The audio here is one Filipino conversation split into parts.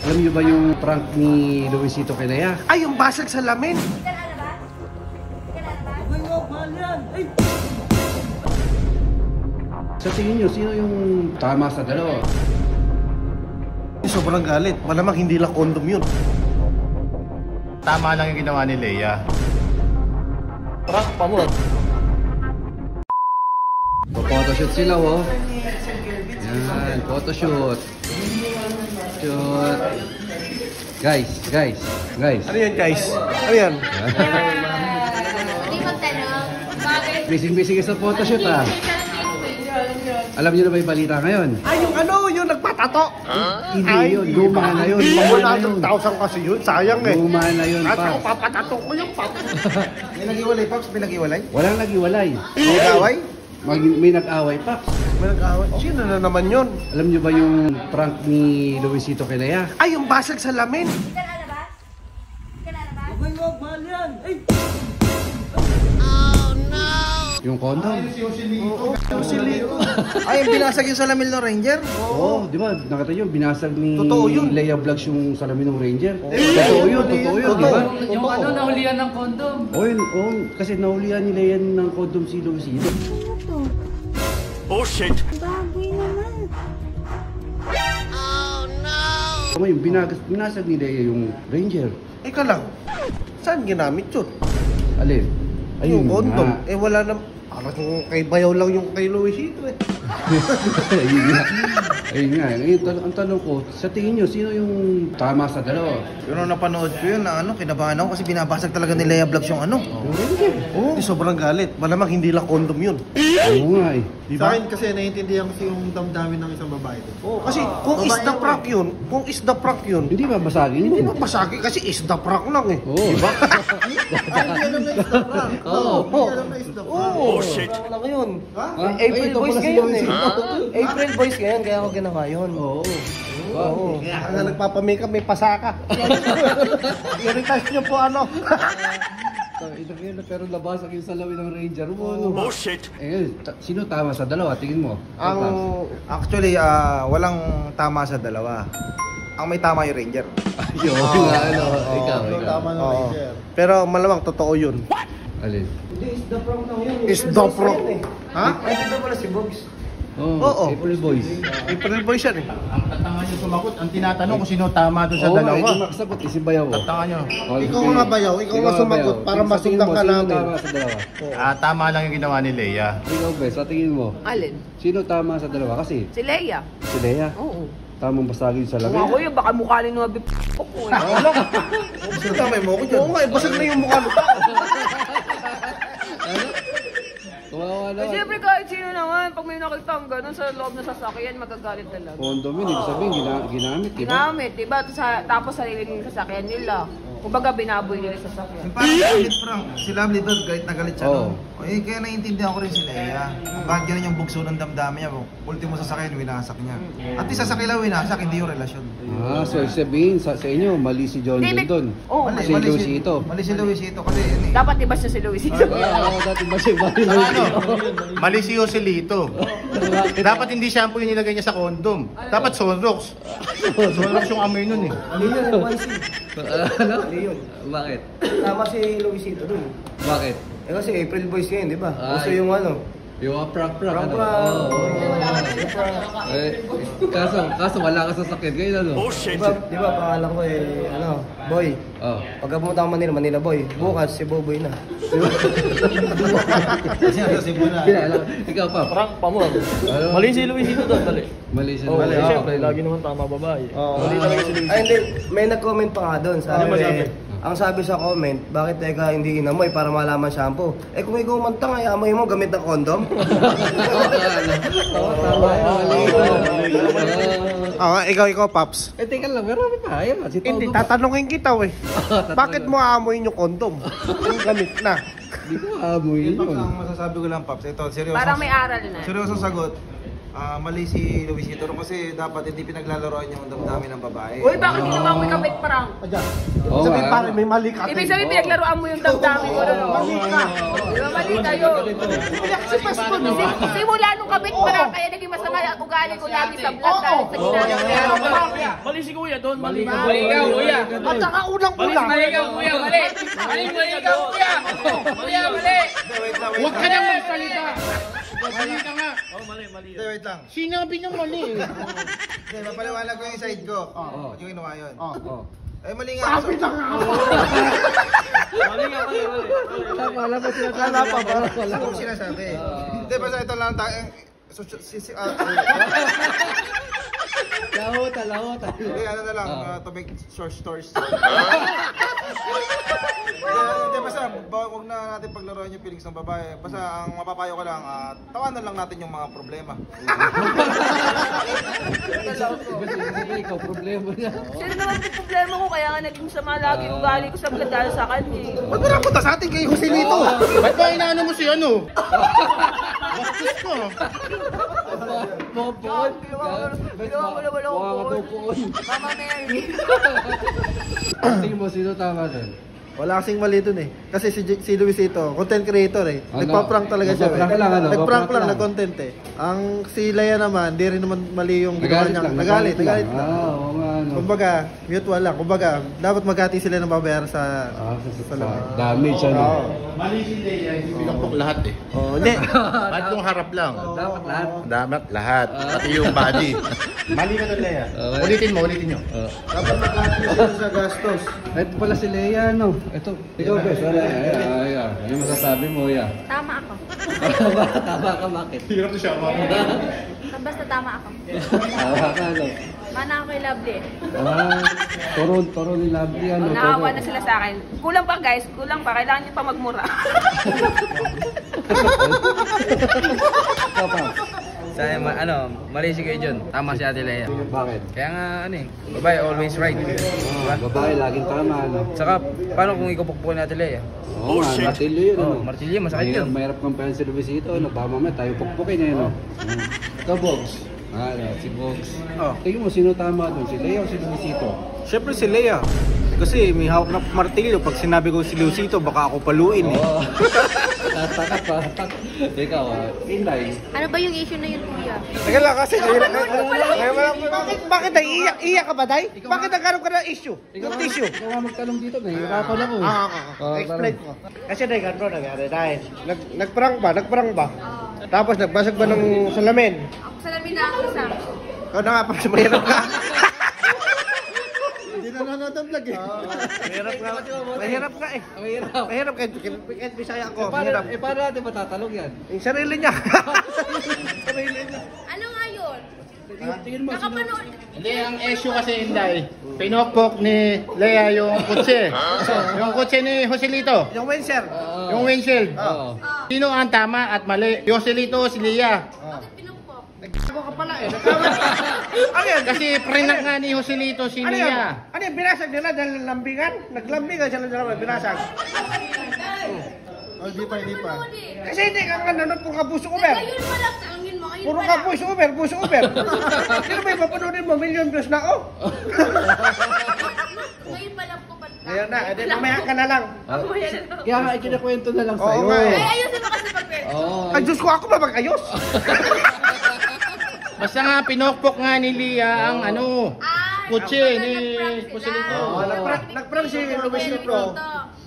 Alam niyo ba yung prank ni Luisito kay Lea? Ay, yung basag sa lamin. Sa tingin niyo, sino yung tama sa dalawa? Sobrang galit. Malamang hindi lang condom yun. Tama lang yung ginawa ni Lea. Prank pa mo. Photoshoot sila, oh. Yan, photoshoot. Shoot. Guys. Ano yan, guys? Ano yan? Hindi magtanong. Bakit? Busy ka sa photoshoot, ah. Alam niyo na ba yung balita ngayon? Ay, yung ano, yung nagpatato. Hindi yun, luma na yun. Luma na yun. 100,000 kasi yun, sayang eh. Luma na yun, At pa. ako papatato ko yung pap. May nag-iwalay, Pops? May nag-iwalay? Walang nag-iwalay. May nag-away? May nag-away, Paps. May nag-away. Sino na naman yun? Alam niyo ba yung prank ni Luisito kay Lea? Ay, yung basag sa lamin. Hindi ka lalabas? Hindi ka lalabas? Wag, mahal yan. Ay, Yung condom? Ay, yung binasag yung salamin ng Ranger? Oo, di ba? Nakita niyo, binasag ni Totoo yun. Lea Vlogs yung salamin ng Ranger. Totoo yun, di ba? Yung ano, nahulihan ng kondom. Oo, kasi nahulihan ni Lea ng condom si Luisito. Oh shit! Baboy naman. Tama yung binasag ni Lea yung Ranger. ika lang. Saan ginamit yun? Alin? Yung condom. nga. Eh, wala na. Parang kay Bayaw lang yung kay Luisito eh. Ayun nga. Ayun nga. Ngayon, ang tanong ko, sa tingin nyo, sino yung tama sa dalawa? Pero napanood ko yun na kinabahan ako kasi binabasag talaga ni Lea Vlogs yung ano. Yung Ranger. Oh, sobrang galit. Malamang hindi lang condom yun. Oo nga eh. Diba? Sa akin kasi naiintindihan ko yung damdamin ng isang babae doon. Oh, kasi kung is the prank yun, Hindi ba basagin hindi yun? pa masakit kasi is the prank lang eh. Oo. Diba? Hindi alam na is the prank. Oo. Hindi alam na is the prank. Oh, shit. Lang yun. Ha? April Boys ngayon eh. April Boys ngayon, kaya ako ginawa yun. Oo. Oo. Kaya nga nagpapamakeup, may pasaka. I-retouch nyo po ano. Pero nabasag yung salamin ng Ranger mo. Ano? Oh shit! Eh, sino tama sa dalawa? Tingin mo. Actually, walang tama sa dalawa. Ang may tama yung Ranger. Ayun. Ikaw. Tama ng Oo. Ranger. Pero malamang totoo yun. Alin? Is the prank. Ha? Ay, dito pala si Bogs. Oo. April Boys. April Boys yan eh. Ang tatanga nyo sumagot, ang tinatanong kung sino tama doon sa Oo nga, dalawa. hindi makasagot. Isibayaw. Tatanga nyo. Ikaw nga Bayaw, ikaw nga sumagot para masundan ka namin. Sino tama sa dalawa? Tama lang yung ginawa ni Lea. Ikaw, Bes, sa tingin mo, Alin? sino tama sa dalawa? Kasi Si Leia. si Lea, Oo. tamang basagin sa Kung lamin. ako yun, baka mukha rin ng ko ko eh. Tama mo ako dyan. Oo nga, basag na yung mukha mo. Kawawa Eh, naman. siyempre kahit sino naman, pag may nakita ang gano'n sa loob ng sasakyan, magagalit talaga. Condom yun, ibig sabihin, ginamit, di ba? Ginamit, diba? Tapos sarili ng sasakyan nila. Kumbaga binaboy nila sa sasakyan. Yung parang galit prank. Si Lovely doon, galit na galit siya. Oo. No? Eh, kaya naiintindihan ko rin si Lea. Bakit ganun yung bugso ng damdamin niya? Ultimo sasakyan, winasak niya. At least sasakyan lang winasak, hindi yung relasyon. So sabihin sa inyo, mali si John Hindi, doon. Oo, Si Luisito. Mali si Luisito kasi yun eh. Dapat iba siya si Luisito. Oo, dati ba si Mali Luisito? Mali si Joselito. Dapat hindi shampoo yung nilagay niya sa condom. Dapat Sonrox. Sonrox yung amoy nun eh. Ano? Bakit? Tama si Luisito dun. Bakit? Eh kasi April Boys ngayon, di ba? Ay. Gusto yung ano. Yung prank, ano? Prank. Oo. Kaso wala ka sa sakit ngayon, ano? Oh shit! Di ba pangalan ko eh, ano, Boy. Oh. Pagka pumunta ako Manila Boy. Bukas si Boboy na. Kasi ano si Buna. Kilala. Ikaw pa. Prank pa mo. Ano? Mali si Luisito doon, mali. Mali siya. Oo, Mali. siyempre, lagi naman tama babae. Mali talaga si Luisito. Ay hindi, may nag-comment pa nga doon. Sabi, Ano ba sabi? ang sabi sa comment, bakit teka hindi inamoy para malaman shampoo? Eh kung ikaw man tanga, amoy mo gamit ng kondom? Tama yun. Ikaw, Paps. Eh, teka lang, meron pa. Ayan, si Todo. Hindi, tatanungin kita eh. Bakit mo aamoy yung kondom? Yung gamit na. Hindi ko amoy Yung yun. ang masasabi ko lang, Paps, ito, seryoso. Parang may aral na. Seryoso sagot. Mali si Luisito kasi dapat hindi pinaglalaroan yung damdamin ng babae. Uy, bakit ginawa mo yung kabit parang? Oo Sabihin nga. pare, may mali ka. Ibig sabihin, pinaglaruan mo yung damdamin ko na. Mali ka. Di ba mali kayo? Simula nung kabit parang kaya naging masama ang ugali ko lagi sa vlog dahil sa ginagawa. Mali si Kuya doon, mali ka. Mali ka, Kuya. At saka unang-una. Mali ka, Kuya, mali. Mali ka, Kuya. Kuya, mali. Huwag ka nang magsalita. Mali ka nga. Hindi, wait lang. Sinabi niya mali. Hindi, mapaliwanag ko yung side ko. Ba't yung ginawa yun? Eh, mali nga. Sabi na nga ako. Mali ka, mali. Wala pa sila Wala pa ba? Wala ko sinasabi. Hindi, basta ito lang tayo. Lawot. Hindi, ano na lang, to make short stories. Hindi, basta huwag na natin paglaruan yung feelings ng babae. Basta ang mapapayo ko lang, tawanan lang natin yung mga problema. Sige, ikaw, problema niya. Sino naman yung problema ko kaya nga naging sama lagi ugali ko sa vlog dahil sa kanya. Ba't mo napunta sa atin kay Joselito? Ba't ba inaano mo si ano? Bastos ko. Mga poon. Ginawa mo naman ako Mga poon. poon. Mama Mary. Tingin mo, sino tama doon? Wala kasing mali dun eh. Kasi si Luisito, content creator eh. Ano? Nagpa-prank talaga siya. Nagpa-prank lang, ano? Nagpa-prank lang, Nagpa-prank nag-content eh. Ang si Leia naman, di rin naman mali yung ginawa niya. Nagalit lang. Oo nga, ano. Kumbaga, mutual lang. Kumbaga, dapat magkati sila ng babayaran sa... Sa damage, ano. Oo. Mali si Leia, hindi pinakpok lahat eh. Oo, hindi. Ba't yung harap lang? Dapat lahat. Dapat lahat. Pati yung body. Mali ka doon, Leia. Okay. Ulitin nyo. Dapat magkati sila sa gastos. Ito pala si Leia, ano. Ito, ikaw, Bes. Ayan. Yung masasabi mo, ya. Tama ako. Tama ka, bakit? Hirap na siya. Basta tama ako. Tama ka, ano. Mana ako kay Lovely. Toro ni Lovely, ano. Naawa na sila sa akin. Kulang pa guys, kulang pa. Kailangan nyo pa magmura. Ikaw pa. Saya, mali si Kuya John. Tama si Ate Leia. Bakit? Kaya nga, babae always right. Babae, laging tama, ano. Saka, paano kung ikupukpukin ni Ate Leia? Oo nga, martilyo yun, ano. Martilyo, masakit yun. Mahirap kang pa si Luisito, ano. Baka mamaya tayo pukpukin, eh, no. Ikaw, Bogs. Si Bogs. Tingin mo, sino tama doon? Si Leia o si Luisito? Siyempre si Leia. Kasi may hawak na martilyo. Pag sinabi ko si Luisito, baka ako paluin eh. Oo. Takat pa. Ikaw, Inday. Ano ba yung issue na yun, Kuya? Teka lang kasi. Bakit naiiyak? Iyak ka ba, Day? Bakit nagkaroon ka ng issue? Yung tissue? Ikaw nga magtanong dito, nahihirapan ako. Explain ko. Kasi Day, ganito nangyari dahil. Nagprank ba? Tapos nagbasag ba ng salamin? Ako salamin na ako isa. Ikaw na nga pa, mahirap ka. Hindi na nanonood ang vlog eh. Mahirap ka eh. Mahirap kahit Bisaya ako. Mahirap. Paano natin matatalog yan? Yung sarili niya. Ano nga yun? Tingin mo, Nakapanood. Hindi, ang issue kasi hindi. Pinokpok ni Leia yung kutse. Yung kutse ni Joselito. Yung Windsor. Yung windshield. Oo. Sino ang tama at mali? Joselito o si Leia? Bakit pinupok? Nagsago ka pala eh. Ano yan? Kasi prenak nga ni Joselito si Ano yan? Leia. Ano yan? Binasag nila dahil lambingan? Naglambingan sila dalawa, binasag. Hindi pa. Kasi hindi ka nanonood kung ka puso over. Ayun pa lang, tangin mo. Ayun Puro pa ka lang. puso over. Sino ba yung mapanoodin mo? Million views na ako. Ngayon pa lang ko pa. Ngayon na, edi mamaya ka na lang. Kaya nga, ikinakwento na lang Oo sa'yo. nga eh. Ay, ayusin mo kasi pag-pwede. Oo. Ay, Diyos ko, ako ba mag-ayos? Basta nga pinokpok nga ni Leia ang kutse ni Joselito. Nagprank si Luisito.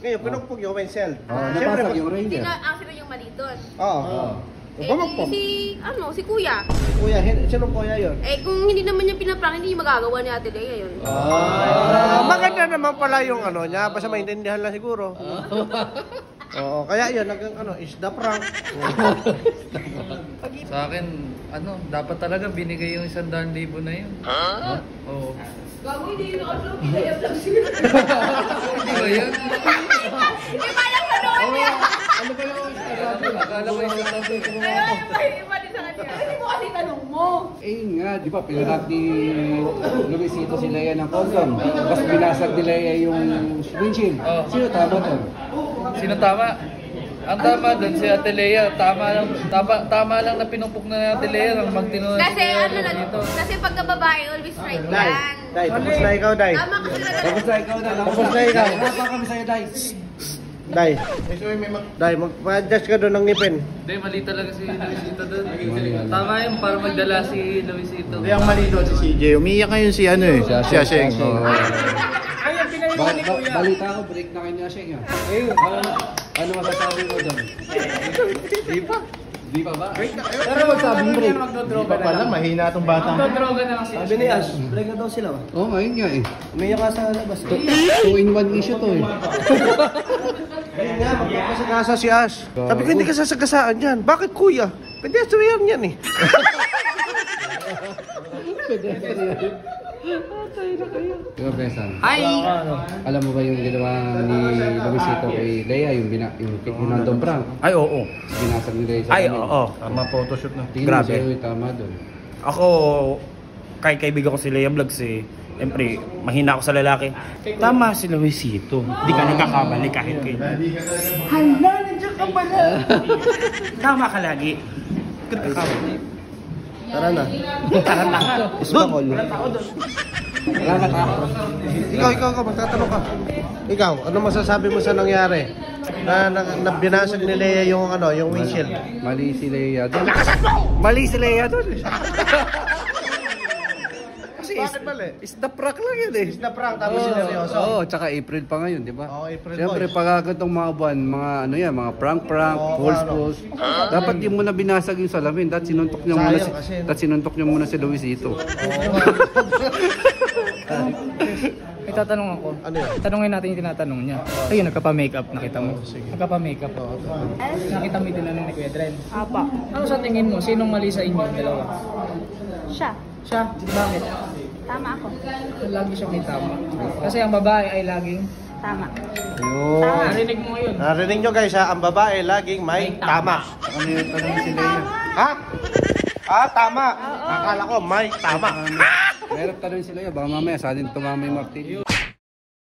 Ngayon, pinukpog yung Wenzel. Napasag yung Ranger. Sino yung mali doon? Oo. Bumagpog. Si Kuya. Kuya, sino kuya yun? Eh, kung hindi naman niya pinaprank, hindi magagawa ni Ate Leia yun. Maganda naman pala yung ano niya, basta maintindihan lang siguro. Oo, kaya yun, is the prank. Sa akin, dapat talaga binigay yung 100,000 na yun. Ha? Oo. Gago, hindi yun ako. Pinayab lang siya. Hindi ba yun? Hindi pa lang nanood niya. Ano ba yung sabi? Akala ko yung sabi ko. Ayun, iba din sa kanya. Hindi mo kasi tanong mo. Eh nga, di ba, pinarap ni Luisito si Leia ng condom. Tapos binasag ni Leia yung windshield. Sino tama doon? Sino tama? Ang tama doon si Ate Lea, tama lang na pinupok na ni Ate Lea nang magtinunod Kasi ano na, kasi pagka babae, always right Day, yan. Day, tapos na ikaw, Day. Tama kasi talaga. Tapos na ikaw na. Tapos na ikaw. Wala pa kami sa'yo, Day. Day, Day, magpa-adjust ka doon ng ngipin. Hindi, mali talaga si Luisito doon. Tama yun, para magdala si Luisito. Hindi, ang mali doon si CJ. Umiyak ngayon si ano eh. Si Asheng. Balita ko, break na kayo ni Asheng. Ano masasabi mo doon? Di pa? Di pa ba? Pero magsabing break. Di pa pala, mahina itong bata. Magdodroga na lang si Sabi ni Ash, break na daw sila. Oo, ngayon nga eh. Umiyak ka sa labas. 2-in-1 issue to eh. Ayun nga, Masagasa si Ash. Sabi ko, hindi ka sasagasaan yan. Bakit kuya? Pedestrian yan eh. Diba, Besan? Hi! Alam mo ba yung ginawa ni Luisito kay Lea, yung pinandong prank? Ay, oo. Binasag ni Lea sa Ay, kanila. oo. Tama photoshoot na. Tingin mo Grabe. sa'yo yung tama doon. Ako, kay kaibigan ko si Lea Vlogs eh. Siyempre, mahina ako sa lalaki. Tama si Luisito. Di ka nagkakamali kahit kayo. Hala, nandiyan ka pala. Tama ka lagi. Nagkakamali. Tara na. Tara na ka. Ismakol. Ikaw, magtatanong ka. Ikaw, ano masasabi mo sa nangyari? Na binasag ni Lea yung ano, yung windshield. Mali si Lea doon. Mali si Lea doon. Kasi Bakit mali? is the prank lang yun eh. Is na prank, tapos sineryoso. Oo, tsaka April pa ngayon, di ba? Oo, April Siyempre, boys. pag ganitong mga buwan, mga ano yan, mga prank, Oo, false. Dapat di mo na binasag yung salamin. Dapat sinuntok niyo muna Sayang kasi. dapat sinuntok niyo muna si Luisito. May tatanong ako. Ano yun? Tanungin natin yung tinatanong niya. Ayun, nagkapa-makeup. Nakita mo? Nagkapa-makeup. Nakita mo yung tinanong ni Kuya Dren. Apa. Ano sa tingin mo? Sinong mali sa inyo? Dalawa. Siya. Siya? Bakit? Tama ako. Lagi siya may tama. Kasi ang babae ay laging... Tama. Yun. Narinig mo ngayon. Narinig nyo guys ha, ang babae laging may tama. Ano yung tanong si Lea? Ha? Ah, tama. Akala ko may tama. Meron tanong si Lea, baka mamaya sa atin tumama yung martilyo.